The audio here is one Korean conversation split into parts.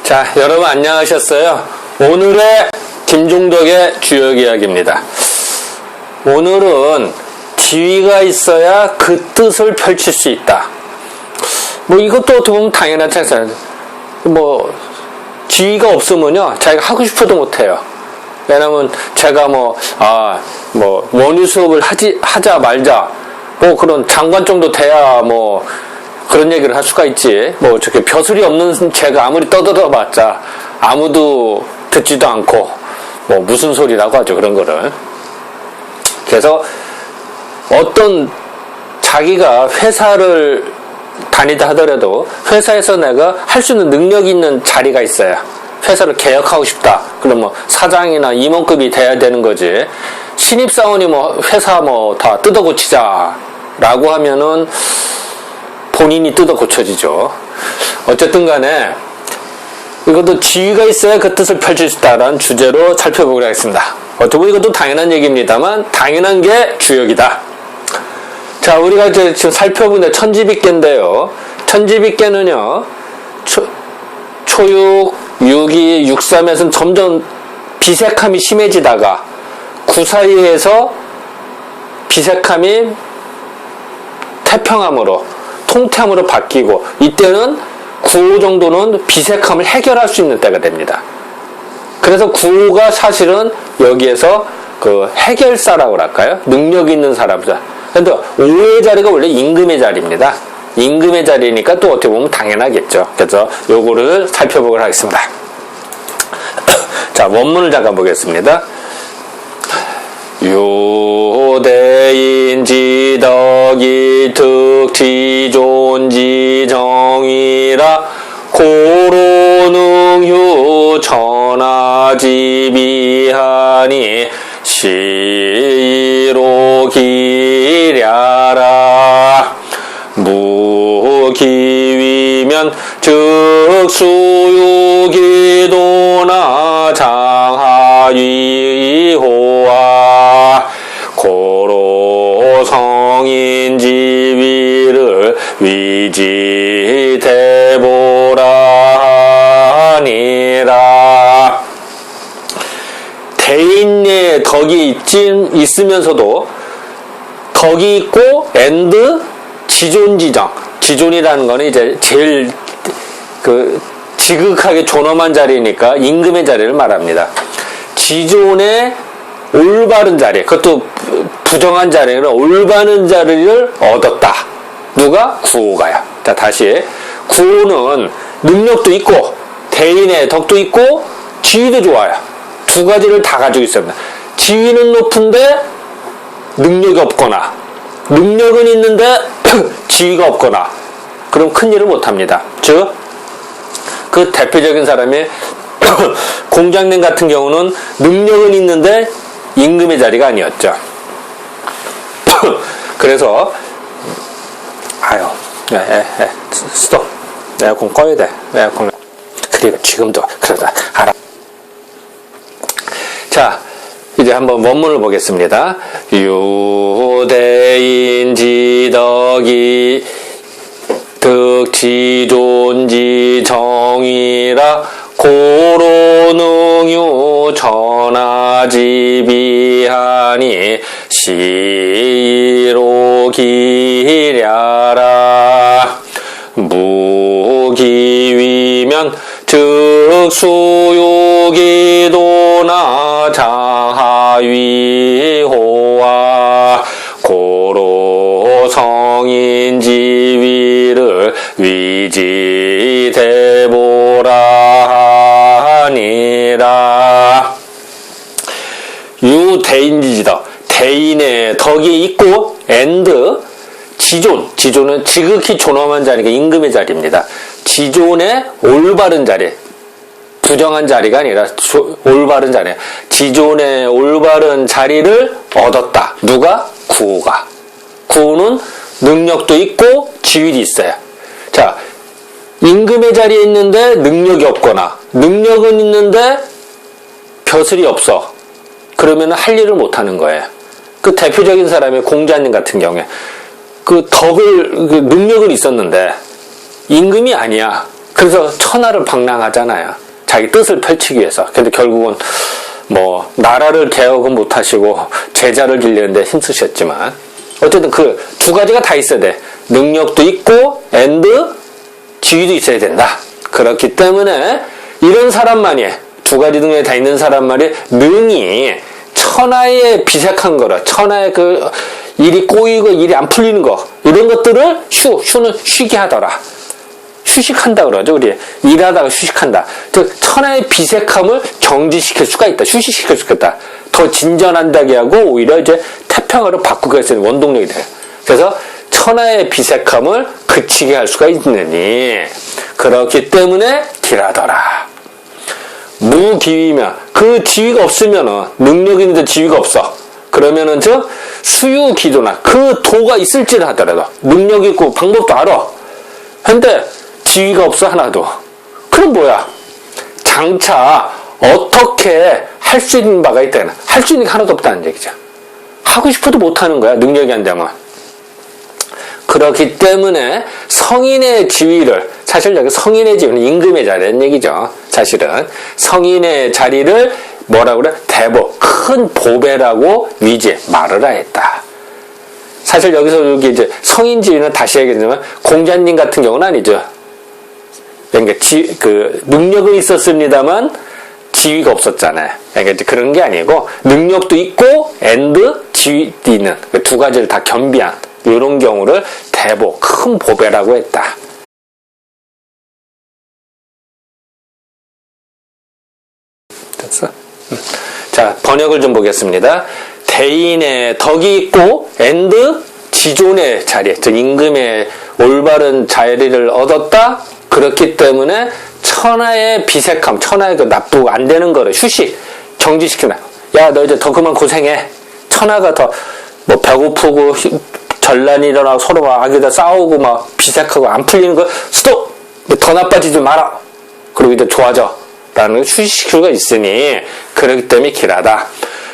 자, 여러분 안녕하셨어요? 오늘의 김종덕의 주역 이야기입니다. 오늘은 지위가 있어야 그 뜻을 펼칠 수 있다. 이것도 어떻게 보면 당연한 차이잖아요. 지위가 없으면요, 자기가 하고 싶어도 못해요. 왜냐면 제가 원유 수업을 하자 말자, 그런 장관 정도 돼야 그런 얘기를 할 수가 있지. 저렇게 벼슬이 없는 제가 아무리 떠들어봤자 아무도 듣지도 않고 무슨 소리라고 하죠, 그런 거를. 그래서 어떤 자기가 회사를 다니다 하더라도 회사에서 내가 할 수 있는 능력이 있는 자리가 있어요. 회사를 개혁하고 싶다. 그럼 사장이나 임원급이 돼야 되는 거지. 신입사원이 회사 다 뜯어고치자라고 하면은 본인이 뜯어 고쳐지죠. 어쨌든 간에 이것도 지위가 있어야 그 뜻을 펼칠 수 있다라는 주제로 살펴보기로 하겠습니다. 어떻게 보면 이것도 당연한 얘기입니다만 당연한 게 주역이다. 자, 우리가 이제 지금 살펴보는데 천지빗개인데요. 천지빗개는요, 초육, 육이, 육삼에서는 점점 비색함이 심해지다가 구 사이에서 비색함이 태평함으로 통태함으로 바뀌고, 이때는 9호 정도는 비색함을 해결할 수 있는 때가 됩니다. 그래서 9호가 사실은 여기에서 그 해결사라고 할까요? 능력 있는 사람이다. 근데 5의 자리가 원래 임금의 자리입니다. 임금의 자리니까 또 어떻게 보면 당연하겠죠. 그래서 요거를 살펴보도록 하겠습니다. 자, 원문을 잠깐 보겠습니다. 요대인지 덕이 특지 존지 정이라 고로능유 천하지비하니 시로 기랴라 무기위면 즉수유기도나 장하위호와 고로 성인지위를 위지대보라 하니라. 대인의 덕이 있으면서도 덕이 있고 and 지존지정. 지존이라는 거는 이제 제일 지극하게 존엄한 자리니까 임금의 자리를 말합니다. 지존의 올바른 자리, 그것도 부정한 자리는 올바른 자리를 얻었다. 누가? 구호가요. 자, 다시. 구호는 능력도 있고 대인의 덕도 있고 지위도 좋아요. 두 가지를 다 가지고 있습니다. 지위는 높은데 능력이 없거나, 능력은 있는데 지위가 없거나, 그럼 큰일을 못합니다. 즉, 그 대표적인 사람이 공장님 같은 경우는 능력은 있는데 임금의 자리가 아니었죠. 그래서 스톱. 에어컨 꺼야 돼. 에어컨. 그리고 지금도 그러다 알아. 자, 이제 한번 원문을 보겠습니다. 유대인지덕이 득지존지 정이라 고로능유 천하지비하니 시로 기랴라 무기위면 즉수유기도나 장하위호와 고로 성인지위를 위지대보라 하니라. 유대인지덕, 대인의 덕이 있고 and 지존은 지극히 존엄한 자리가 임금의 자리입니다. 지존의 올바른 자리, 부정한 자리가 아니라 올바른 자리, 지존의 올바른 자리를 얻었다. 누가? 구호가. 구호는 능력도 있고 지위도 있어요. 자, 임금의 자리에 있는데 능력이 없거나, 능력은 있는데 벼슬이 없어. 그러면 할 일을 못하는 거예요. 그 대표적인 사람이 공자님 같은 경우에 그 능력은 있었는데 임금이 아니야. 그래서 천하를 방랑하잖아요. 자기 뜻을 펼치기 위해서. 근데 결국은 뭐 나라를 개혁은 못하시고 제자를 기르는데 힘쓰셨지만 어쨌든 그 두 가지가 다 있어야 돼. 능력도 있고 앤드 지위도 있어야 된다. 그렇기 때문에 이런 사람만이 두 가지 능력이 다 있는 사람만이 능히 천하에 비색한 거라 천하에 그 일이 꼬이고 일이 안 풀리는 거 이런 것들을 휴는 쉬게 하더라. 휴식한다 그러죠. 우리 일하다가 휴식한다. 즉 천하의 비색함을 정지시킬 수가 있다. 휴식시킬 수가 있다. 더 진전한다게 하고 오히려 이제 태평화로 바꾸게 할 수 있는 원동력이 돼요. 그래서 천하의 비색함을 그치게 할 수가 있느니 그렇기 때문에 길하더라. 무기위면 그 지위가 없으면은 능력이 있는데 지위가 없어. 그러면은 즉 수유기도나 그 도가 있을지라 하더라도 능력이 있고 방법도 알아. 근데 지위가 없어 하나도. 그럼 뭐야? 장차 어떻게 할 수 있는 바가 있다는 할 수 있는 게 하나도 없다는 얘기죠. 하고 싶어도 못하는 거야. 능력이 안 되면. 그렇기 때문에 성인의 지위를 사실 여기 성인의 지위는 임금의 자리라는 얘기죠. 사실은 성인의 자리를 뭐라고 그래? 대보, 큰 보배라고 위제 말을 하였다. 사실 여기서 여기 이제 성인 지위는 다시 얘기하자면 공자님 같은 경우는 아니죠. 그러니까 능력은 있었습니다만 지위가 없었잖아요. 그러니까 이제 그런 게 아니고 능력도 있고 앤드 지위도 있는 그 두 가지를 다 겸비한 이런 경우를 대보, 큰 보배라고 했다. 됐어? 자, 번역을 좀 보겠습니다. 대인의 덕이 있고 앤드 지존의 자리, 즉 임금의 올바른 자리를 얻었다. 그렇기 때문에 천하의 비색함, 천하의 그 나쁘고 안 되는 거를 휴식, 정지시키나. 야, 너 이제 더 그만 고생해. 천하가 더 뭐 배고프고 전란이 일어나고 서로 막 악에다 싸우고 막 비색하고 안 풀리는 거 스톱! 더 나빠지지 마라. 그리고 이제 좋아져. 라는 휴식시킬 수가 있으니 그렇기 때문에 길하다.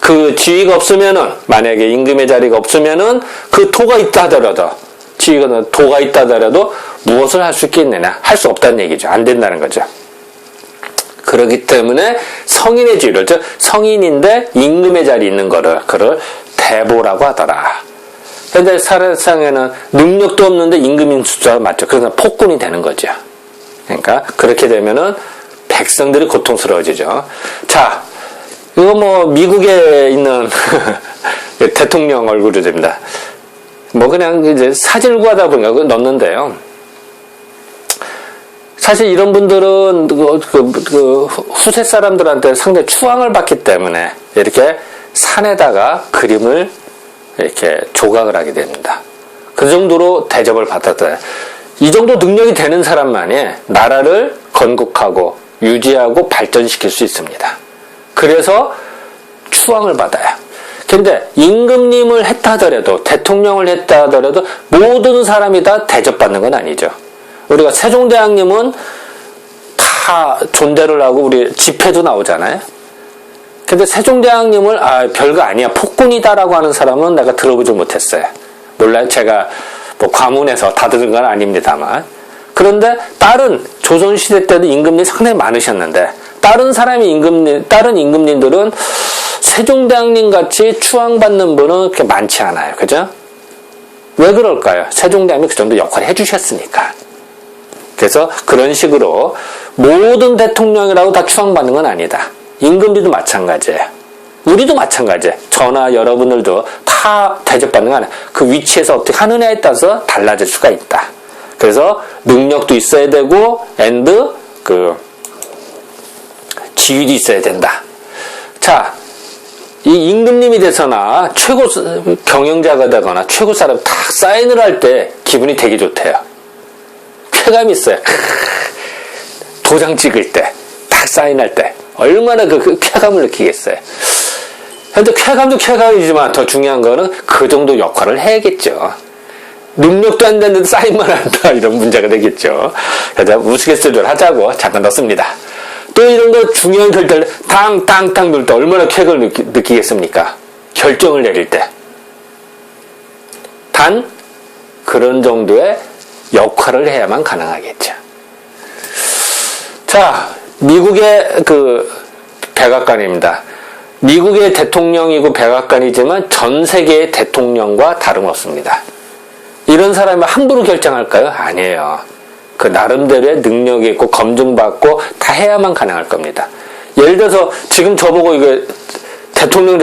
그 지위가 없으면은 만약에 임금의 자리가 없으면은 그 도가 있다 하더라도 지위가 도가 있다 하더라도 무엇을 할 수 있겠느냐? 할 수 없다는 얘기죠. 안 된다는 거죠. 그렇기 때문에 성인의 지위를 즉 성인인데 임금의 자리에 있는 거를 그를 대보라고 하더라. 현재 사례상에는 능력도 없는데 임금인 숫자가 맞죠. 그래서 폭군이 되는 거죠. 그러니까 그렇게 되면은 백성들이 고통스러워지죠. 자, 이거 뭐 미국에 있는 대통령 얼굴이 됩니다. 뭐 그냥 이제 사진을 구하다 보니까 그걸 넣는데요. 사실 이런 분들은 후세 사람들한테 상당히 추앙을 받기 때문에 이렇게 산에다가 그림을 이렇게 조각을 하게 됩니다. 그 정도로 대접을 받았다. 이 정도 능력이 되는 사람만이 나라를 건국하고 유지하고 발전시킬 수 있습니다. 그래서 추앙을 받아요. 근데 임금님을 했다 하더라도 대통령을 했다 하더라도 모든 사람이 다 대접받는 건 아니죠. 우리가 세종대왕님은 다 존대를 하고 우리 집회도 나오잖아요. 근데 세종대왕님을 별거 아니야 폭군이다라고 하는 사람은 내가 들어보지 못했어요. 몰라요. 제가 뭐 과문해서 다 들은 건 아닙니다만. 그런데 다른 조선시대 때도 임금님이 상당히 많으셨는데 다른 임금님들은 세종대왕님 같이 추앙받는 분은 그렇게 많지 않아요. 그죠? 왜 그럴까요? 세종대왕님이 그 정도 역할을 해주셨으니까. 그래서 그런 식으로 모든 대통령이라고 다 추앙받는 건 아니다. 임금들도 마찬가지예요. 우리도 마찬가지예요. 저나 여러분들도 다 대접받는 거 아니에요. 그 위치에서 어떻게 하느냐에 따라서 달라질 수가 있다. 그래서 능력도 있어야 되고 앤드 지위도 있어야 된다. 자, 이 임금님이 돼서나 최고 경영자가 되거나 최고 사람 딱 사인을 할 때 기분이 되게 좋대요. 쾌감이 있어요. 도장 찍을 때, 딱 사인할 때 얼마나 그 쾌감을 느끼겠어요. 근데 쾌감도 쾌감이지만 더 중요한 거는 그 정도 역할을 해야겠죠. 능력도 안 되는데 사인만 한다 이런 문제가 되겠죠. 그래서 우스갯소리를 하자고 잠깐 넣습니다. 또 이런 거 중요한 결정을 땅땅땅 누를 때 얼마나 쾌감을 느끼겠습니까? 결정을 내릴 때. 단 그런 정도의 역할을 해야만 가능하겠죠. 자, 미국의 그 백악관입니다. 미국의 대통령이고 백악관이지만 전 세계의 대통령과 다름없습니다. 이런 사람이 함부로 결정할까요? 아니에요. 그 나름대로의 능력이 있고 검증받고 다 해야만 가능할 겁니다. 예를 들어서 지금 저보고 이거 대통령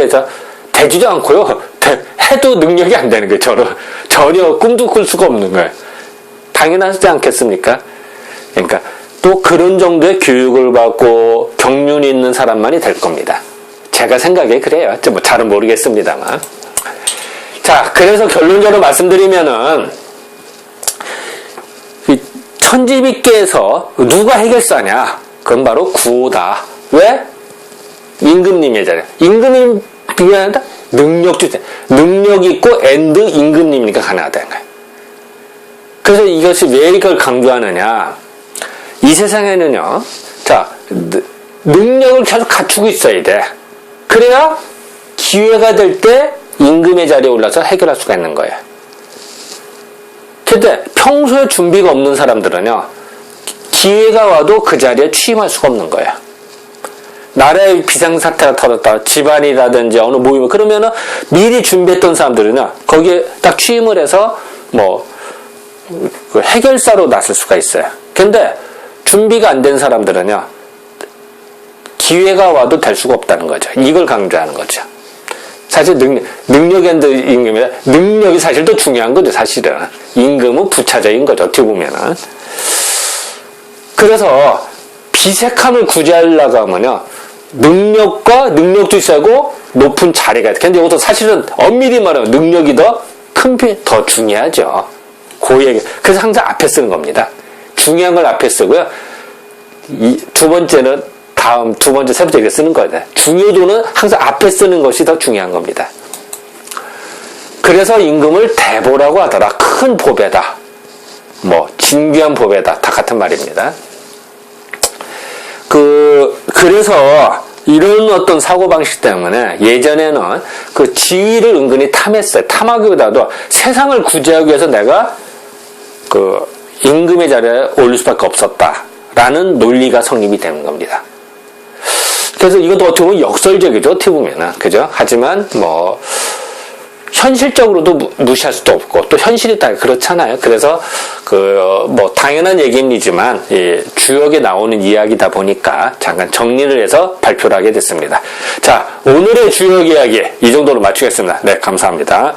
되지도 않고요. 해도 능력이 안 되는 거예요. 전혀 꿈도 꿀 수가 없는 거예요. 당연하지 않겠습니까? 그러니까 또 그런 정도의 교육을 받고 경륜이 있는 사람만이 될 겁니다. 제가 생각에 그래요. 뭐 잘은 모르겠습니다만. 자, 그래서 결론적으로 말씀드리면은 천지빛계에서 누가 해결사냐? 그건 바로 구호다. 왜? 임금님이잖아요. 임금님 비교한다? 능력주체. 능력 있고 앤드 임금님이니까 가능하다는 거예요. 그래서 이것이 왜 이걸 강조하느냐? 이 세상에는요, 자, 능력을 계속 갖추고 있어야 돼. 그래야 기회가 될 때 임금의 자리에 올라서 해결할 수가 있는 거예요. 근데 평소에 준비가 없는 사람들은요, 기회가 와도 그 자리에 취임할 수가 없는 거예요. 나라에 비상사태가 터졌다, 집안이라든지 어느 모임, 그러면은 미리 준비했던 사람들은요, 거기에 딱 취임을 해서 그 해결사로 나설 수가 있어요. 근데 준비가 안 된 사람들은요, 기회가 와도 될 수가 없다는 거죠. 이걸 강조하는 거죠. 사실 능력이 안 된 임금이라 능력이 사실 더 중요한 거죠. 사실은 임금은 부차적인 거죠. 어떻게 보면은. 그래서 비색함을 구제하려고 하면요, 능력과 능력도 있어야고 높은 자리가 있다. 근데 이것도 사실은 엄밀히 말하면 능력이 더 중요하죠. 고얘기. 그래서 항상 앞에 쓰는 겁니다. 중요한 걸 앞에 쓰고요. 두 번째는 두 번째, 세 번째 이렇게 쓰는 거예요. 중요도는 항상 앞에 쓰는 것이 더 중요한 겁니다. 그래서 임금을 대보라고 하더라. 큰 보배다. 진귀한 보배다. 다 같은 말입니다. 그래서 이런 어떤 사고방식 때문에 예전에는 그 지위를 은근히 탐했어요. 탐하기보다도 세상을 구제하기 위해서 내가 그 임금의 자리에 올릴 수밖에 없었다라는 논리가 성립이 되는 겁니다. 그래서 이것도 어떻게 보면 역설적이죠. 어떻게 보면은. 그죠? 하지만 현실적으로도 무시할 수도 없고, 또 현실이 다 그렇잖아요. 그래서 당연한 얘기이지만 주역에 나오는 이야기다 보니까 잠깐 정리를 해서 발표를 하게 됐습니다. 자, 오늘의 주역 이야기 이 정도로 마치겠습니다. 네, 감사합니다.